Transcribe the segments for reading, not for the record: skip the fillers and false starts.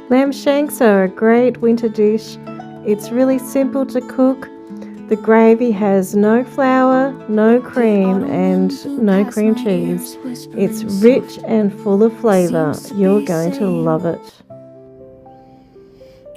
Lamb shanks are a great winter dish. It's really simple to cook. The gravy has no flour, no cream and no cream cheese. It's rich and full of flavour. You're going to love it.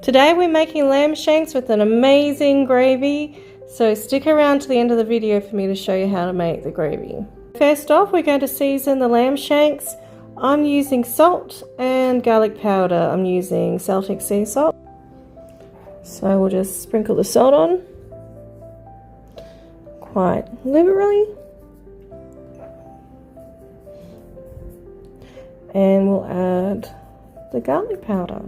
Today we're making lamb shanks with an amazing gravy, so stick around to the end of the video for me to show you how to make the gravy. First off, we're going to season the lamb shanks. I'm using salt and garlic powder. I'm using Celtic sea salt. So we'll just sprinkle the salt on quite liberally. And we'll add the garlic powder.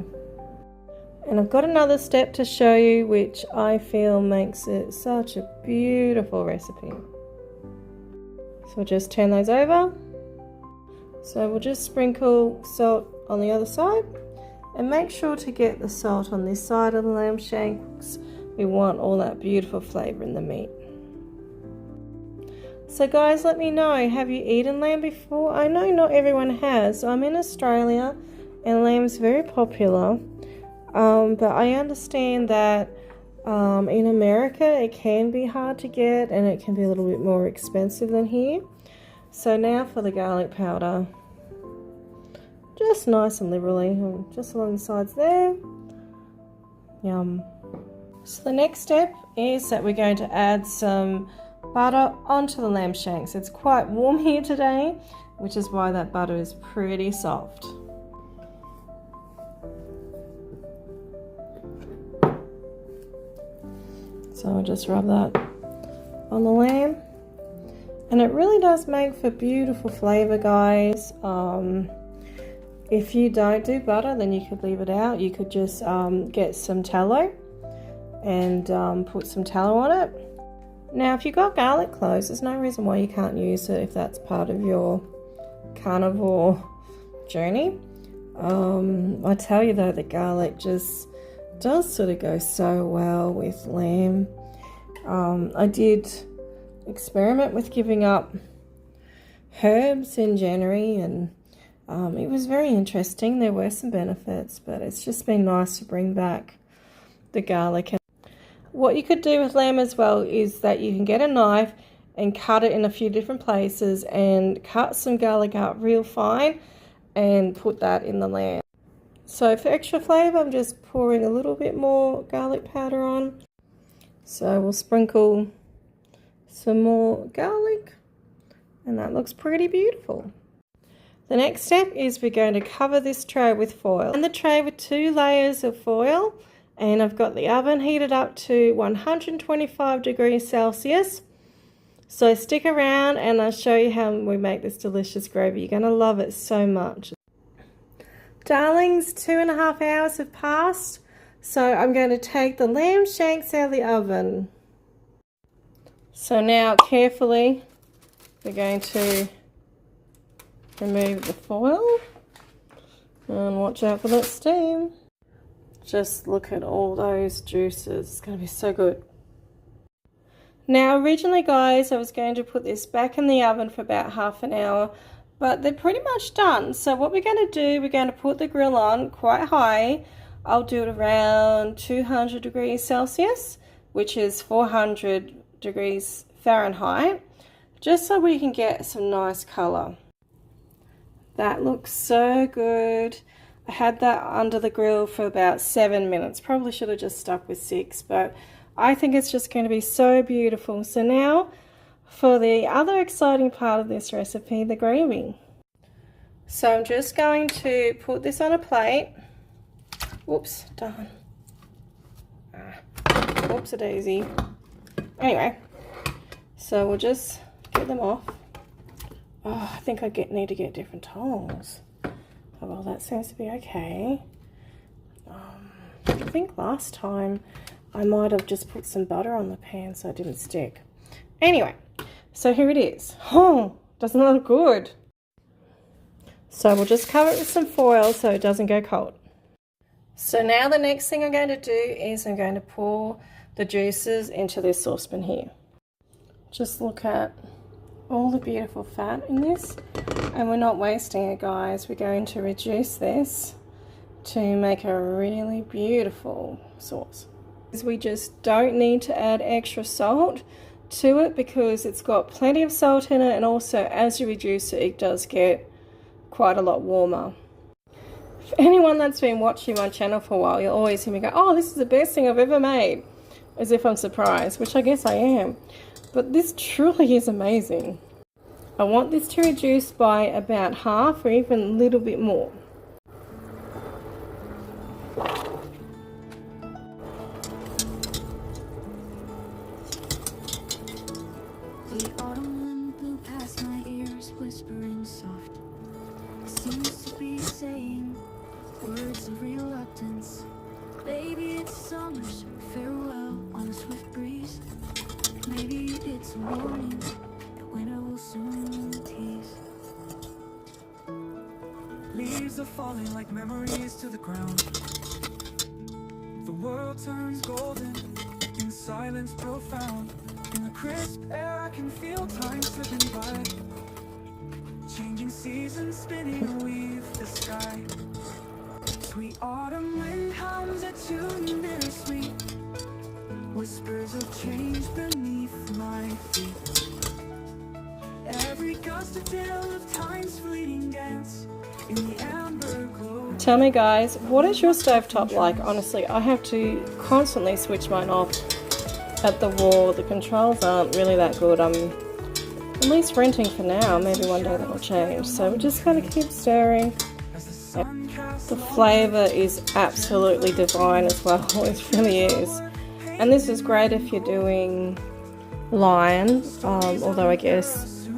And I've got another step to show you which I feel makes it such a beautiful recipe. So we'll just turn those over. So we'll just sprinkle salt on the other side and make sure to get the salt on this side of the lamb shanks. We want all that beautiful flavour in the meat. So guys, let me know, have you eaten lamb before? I know not everyone has. I'm in Australia and lamb's very popular, but I understand that in America it can be hard to get and it can be a little bit more expensive than here. So now for the garlic powder, just nice and liberally, just along the sides there. Yum. So the next step is that we're going to add some butter onto the lamb shanks. It's quite warm here today, which is why that butter is pretty soft. So I'll just rub that on the lamb. And it really does make for beautiful flavour, guys. If you don't do butter, then you could leave it out. You could just get some tallow and put some tallow on it. Now, if you've got garlic cloves, there's no reason why you can't use it if that's part of your carnivore journey. I tell you though, the garlic just does sort of go so well with lamb. I did experiment with giving up herbs in January, and it was very interesting. There were some benefits, but it's just been nice to bring back the garlic. What you could do with lamb as well is that you can get a knife and cut it in a few different places and cut some garlic up real fine and put that in the lamb. So for extra flavour, I'm just pouring a little bit more garlic powder on. So we'll sprinkle some more garlic, and that looks pretty beautiful. The next step is we're going to cover this tray with foil. And the tray with 2 layers of foil, and I've got the oven heated up to 125 degrees Celsius. So stick around and I'll show you how we make this delicious gravy. You're going to love it so much. Darlings, 2.5 hours have passed, so I'm going to take the lamb shanks out of the oven. So now carefully we're going to remove the foil and watch out for that steam. Just look at all those juices. It's going to be so good. Now originally, guys, I was going to put this back in the oven for about half an hour, but they're pretty much done. So what we're going to do, we're going to put the grill on quite high. I'll do it around 200 degrees Celsius, which is 400 degrees Fahrenheit, just so we can get some nice colour. That looks so good. I had that under the grill for about 7 minutes. Probably should have just stuck with 6, but I think it's just going to be so beautiful. So now for the other exciting part of this recipe, the gravy. So I'm just going to put this on a plate. Whoops, darn. Whoops-a-daisy. Anyway, so we'll just get them off. Oh, I think I need to get different tongs. Oh, well, that seems to be okay. I think last time I might have just put some butter on the pan so it didn't stick. Anyway, so here it is. Oh, doesn't look good. So we'll just cover it with some foil so it doesn't go cold. So now the next thing I'm going to do is I'm going to pour the juices into this saucepan here. Just look at all the beautiful fat in this, and we're not wasting it, guys. We're going to reduce this to make a really beautiful sauce. We just don't need to add extra salt to it because it's got plenty of salt in it, and also as you reduce it, it does get quite a lot warmer. For anyone that's been watching my channel for a while, you'll always hear me go, oh, this is the best thing I've ever made, as if I'm surprised, which I guess I am. But this truly is amazing. I want this to reduce by about half or even a little bit more. The autumn wind blew past my ears, whispering soft. It seems to be saying words of reluctance. Baby, it's summer, so farewell on a swift breeze. Maybe it's a warning that winter will soon tease. Leaves are falling like memories to the ground. The world turns golden in silence profound. In the crisp air I can feel time slipping by. Changing seasons spinning weave the sky. Sweet autumn wind hums a tune bittersweet. Whispers of change beneath my feet. Every gust a tale of time's fleeting dance in the amber glow. Tell me guys, what is your stovetop like? Honestly, I have to constantly switch mine off at the wall. The controls aren't really that good. I'm at least renting for now. Maybe one day that will change. So we're just going to keep stirring. The flavour is absolutely divine as well. It really is. And this is great if you're doing line, although I guess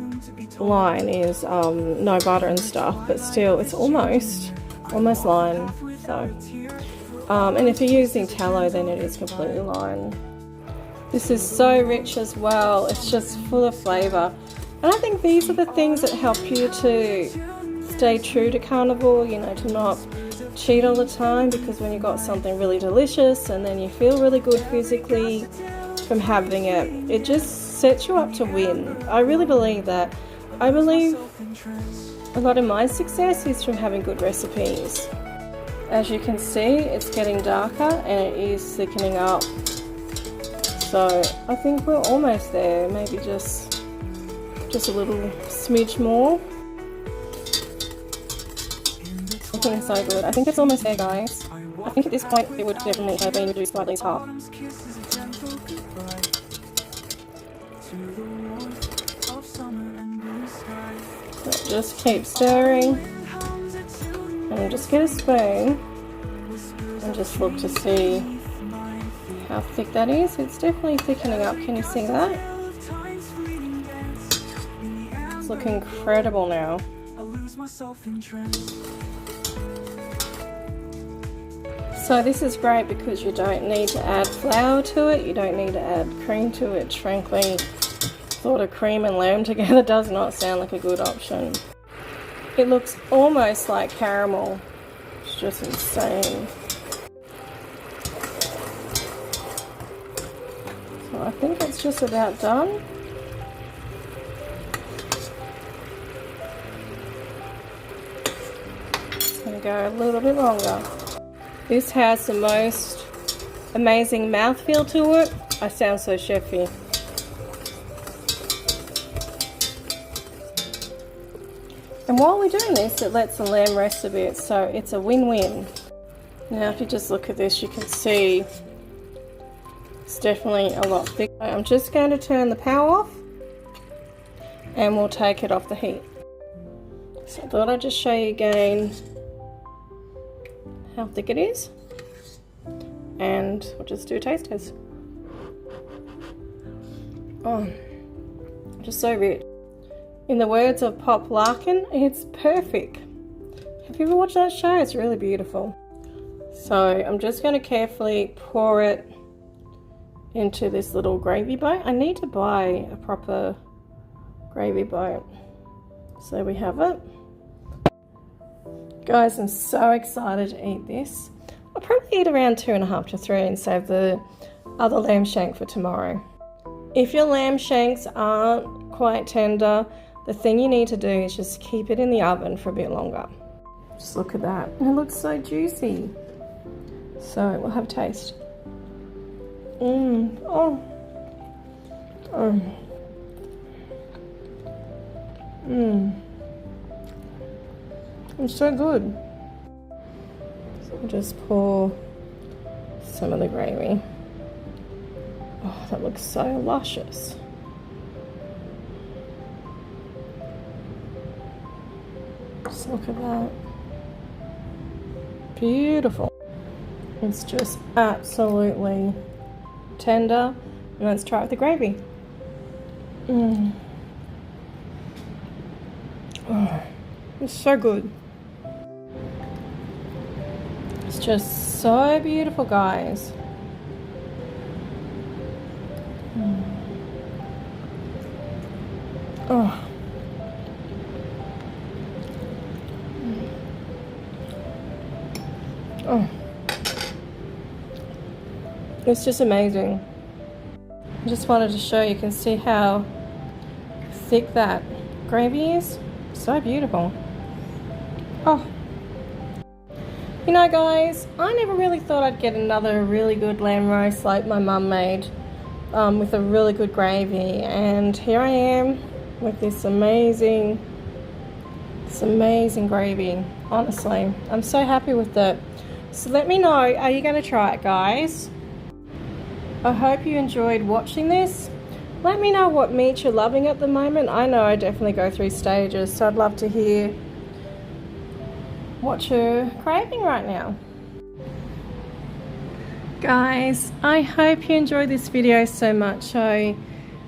line is no butter and stuff, but still it's almost line. So and if you're using tallow, then it is completely line. This is so rich as well. It's just full of flavour, and I think these are the things that help you to stay true to carnivore, you know, to not cheat all the time, because when you got something really delicious and then you feel really good physically from having it, it just sets you up to win. I really believe that. I believe a lot of my success is from having good recipes. As you can see, it's getting darker and it is thickening up. So I think we're almost there, maybe just a little smidge more. Looking so good. I think it's almost there, guys. I think at this point it would definitely have been reduced by at least half. So just keep stirring and just get a spoon and just look to see how thick that is. It's definitely thickening up. Can you see that? It's looking incredible now. So this is great because you don't need to add flour to it, you don't need to add cream to it. Frankly, sort of cream and lamb together does not sound like a good option. It looks almost like caramel. It's just insane. So I think it's just about done. It's going to go a little bit longer. This has the most amazing mouthfeel to it. I sound so chefy. And while we're doing this, it lets the lamb rest a bit, so it's a win-win. Now if you just look at this, you can see it's definitely a lot thicker. I'm just going to turn the power off and we'll take it off the heat. So I thought I'd just show you again how thick it is, and we'll just do a taste test. Oh, just so rich. In the words of Pop Larkin, it's perfect. Have you ever watched that show? It's really beautiful. So I'm just going to carefully pour it into this little gravy boat. I need to buy a proper gravy boat. So we have it. Guys, I'm so excited to eat this. I'll probably eat around 2.5 to 3 and save the other lamb shank for tomorrow. If your lamb shanks aren't quite tender, the thing you need to do is just keep it in the oven for a bit longer. Just look at that. It looks so juicy. So we'll have a taste. Oh. It's so good. So we'll just pour some of the gravy. Oh, that looks so luscious. Just look at that. Beautiful. It's just absolutely tender. And let's try it with the gravy. Oh, it's so good. It's just so beautiful, guys. Oh. Oh. It's just amazing. I just wanted to show you can see how thick that gravy is. So beautiful. Oh. You know, guys, I never really thought I'd get another really good lamb roast like my mum made with a really good gravy, and here I am with this amazing gravy. Honestly, I'm so happy with it. So let me know, are you going to try it, guys? I hope you enjoyed watching this. Let me know what meat you're loving at the moment. I know I definitely go through stages, so I'd love to hear what you're craving right now. Guys, I hope you enjoyed this video so much. I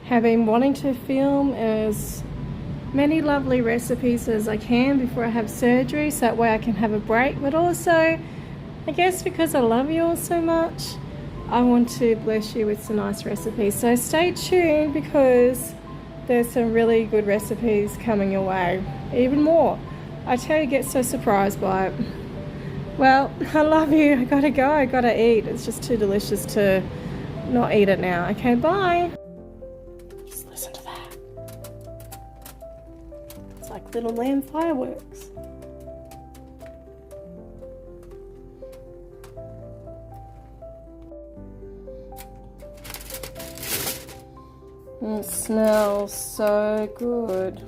have been wanting to film as many lovely recipes as I can before I have surgery, so that way I can have a break, but also I guess because I love you all so much, I want to bless you with some nice recipes. So stay tuned because there's some really good recipes coming your way. Even more. I tell you, get so surprised by it. Well, I love you. I gotta go. I gotta eat. It's just too delicious to not eat it now. Okay, bye. Just listen to that. It's like little lamb fireworks. It smells so good.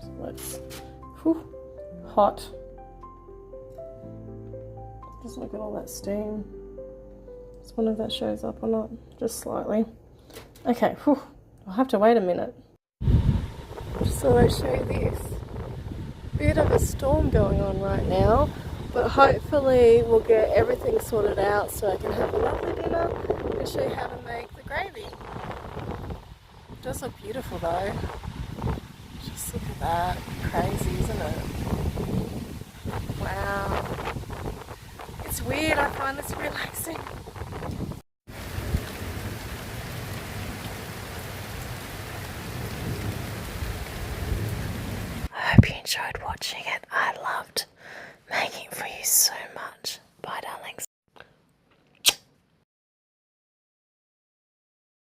So let's, hot. Just look at all that steam. Just wonder if that shows up or not, just slightly. Okay, I'll have to wait a minute. Just thought I'd show you this. Bit of a storm going on right now, but hopefully we'll get everything sorted out so I can have a lovely dinner and show you how to make the gravy. It does look beautiful though. Just look at that. Crazy, isn't it? Wow. It's weird, I find this relaxing. I hope you enjoyed watching it. I loved making it for you so much. Bye, darlings.